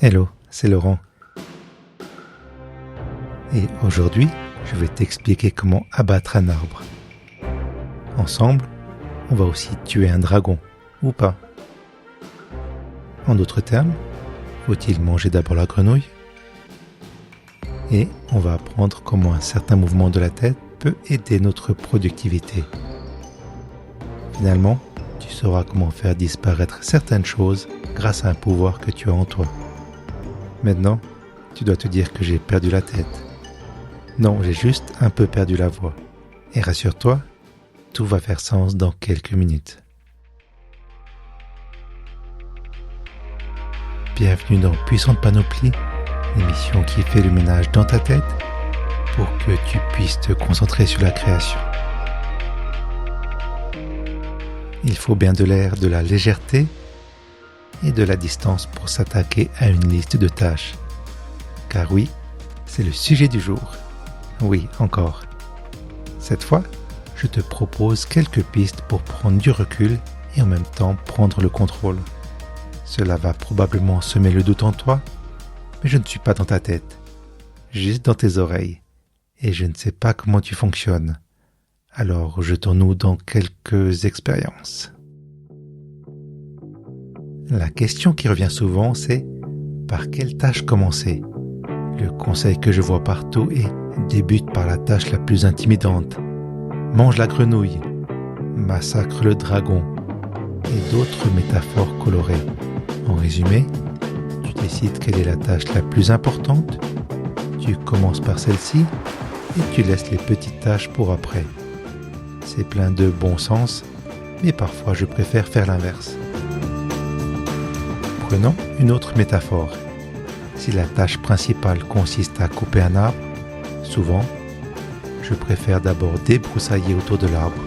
Hello, c'est Laurent. Et aujourd'hui, je vais t'expliquer comment abattre un arbre. Ensemble, on va aussi tuer un dragon, ou pas. En d'autres termes, faut-il manger d'abord la grenouille ? Et on va apprendre comment un certain mouvement de la tête peut aider notre productivité. Finalement, tu sauras comment faire disparaître certaines choses grâce à un pouvoir que tu as en toi. Maintenant, tu dois te dire que j'ai perdu la tête. Non, j'ai juste un peu perdu la voix. Et rassure-toi, tout va faire sens dans quelques minutes. Bienvenue dans Puissante Panoplie, l'émission qui fait le ménage dans ta tête pour que tu puisses te concentrer sur la création. Il faut bien de l'air, de la légèreté et de la distance pour s'attaquer à une liste de tâches. Car oui, c'est le sujet du jour. Oui, encore. Cette fois, je te propose quelques pistes pour prendre du recul et en même temps prendre le contrôle. Cela va probablement semer le doute en toi, mais je ne suis pas dans ta tête, juste dans tes oreilles, et je ne sais pas comment tu fonctionnes. Alors jetons-nous dans quelques expériences. La question qui revient souvent, c'est par quelle tâche commencer ? Le conseil que je vois partout est débute par la tâche la plus intimidante. Mange la grenouille, massacre le dragon et d'autres métaphores colorées. En résumé, tu décides quelle est la tâche la plus importante, tu commences par celle-ci et tu laisses les petites tâches pour après. C'est plein de bon sens, mais parfois je préfère faire l'inverse. Prenons une autre métaphore. Si la tâche principale consiste à couper un arbre, souvent, je préfère d'abord débroussailler autour de l'arbre.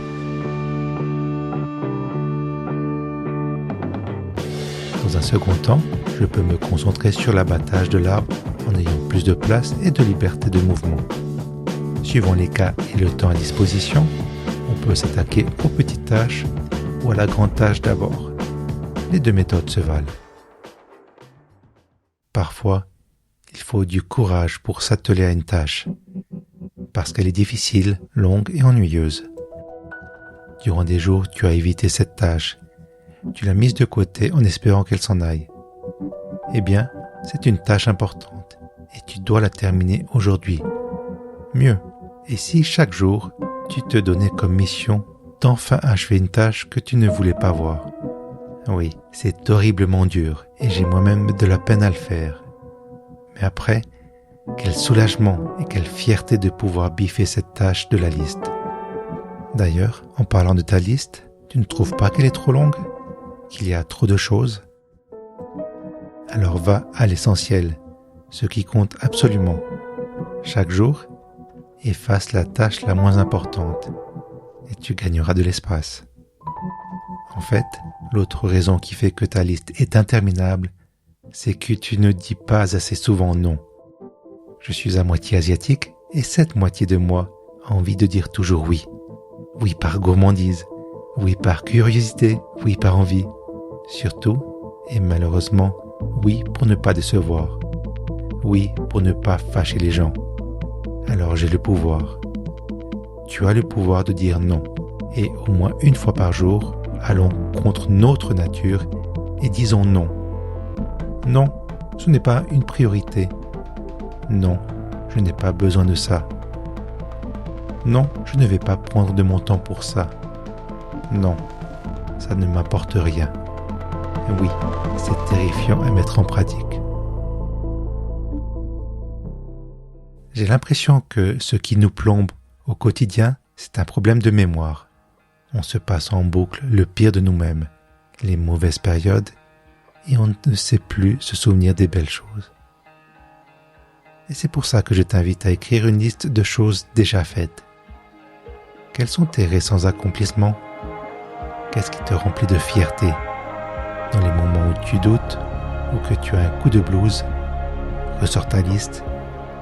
Dans un second temps, je peux me concentrer sur l'abattage de l'arbre en ayant plus de place et de liberté de mouvement. Suivant les cas et le temps à disposition, on peut s'attaquer aux petites tâches ou à la grande tâche d'abord. Les deux méthodes se valent. Parfois, il faut du courage pour s'atteler à une tâche, parce qu'elle est difficile, longue et ennuyeuse. Durant des jours, tu as évité cette tâche. Tu l'as mise de côté en espérant qu'elle s'en aille. Eh bien, c'est une tâche importante et tu dois la terminer aujourd'hui. Mieux, et si chaque jour, tu te donnais comme mission d'enfin achever une tâche que tu ne voulais pas voir. Oui, c'est horriblement dur et j'ai moi-même de la peine à le faire. Mais après, quel soulagement et quelle fierté de pouvoir biffer cette tâche de la liste. D'ailleurs, en parlant de ta liste, tu ne trouves pas qu'elle est trop longue ? Qu'il y a trop de choses ? Alors va à l'essentiel, ce qui compte absolument. Chaque jour, efface la tâche la moins importante et tu gagneras de l'espace. En fait, l'autre raison qui fait que ta liste est interminable, c'est que tu ne dis pas assez souvent non. Je suis à moitié asiatique et cette moitié de moi a envie de dire toujours oui. Oui par gourmandise, oui par curiosité, oui par envie. Surtout, et malheureusement, oui pour ne pas décevoir. Oui pour ne pas fâcher les gens. Alors j'ai le pouvoir. Tu as le pouvoir de dire non. Et au moins une fois par jour, allons contre notre nature et disons non. Non, ce n'est pas une priorité. Non, je n'ai pas besoin de ça. Non, je ne vais pas prendre de mon temps pour ça. Non, ça ne m'apporte rien. Oui, c'est terrifiant à mettre en pratique. J'ai l'impression que ce qui nous plombe au quotidien, c'est un problème de mémoire. On se passe en boucle le pire de nous-mêmes, les mauvaises périodes, et on ne sait plus se souvenir des belles choses. Et c'est pour ça que je t'invite à écrire une liste de choses déjà faites. Quels sont tes récents accomplissements ? Qu'est-ce qui te remplit de fierté ? Dans les moments où tu doutes ou que tu as un coup de blues, ressors ta liste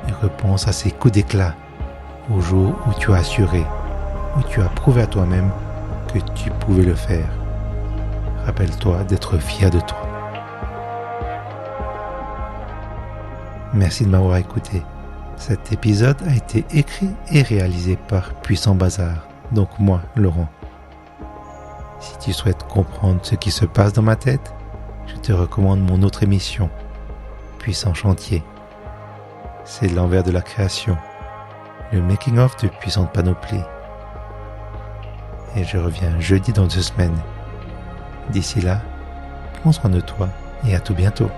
et repense à ces coups d'éclat, aux jours où tu as assuré, où tu as prouvé à toi-même que tu pouvais le faire. Rappelle-toi d'être fier de toi. Merci de m'avoir écouté. Cet épisode a été écrit et réalisé par Puissant Bazar, donc moi, Laurent. Si tu souhaites comprendre ce qui se passe dans ma tête, je te recommande mon autre émission, Puissant Chantier. C'est l'envers de la création, le making-of de Puissante Panoplie. Et je reviens jeudi dans 2 semaines. D'ici là, prends soin de toi et à tout bientôt.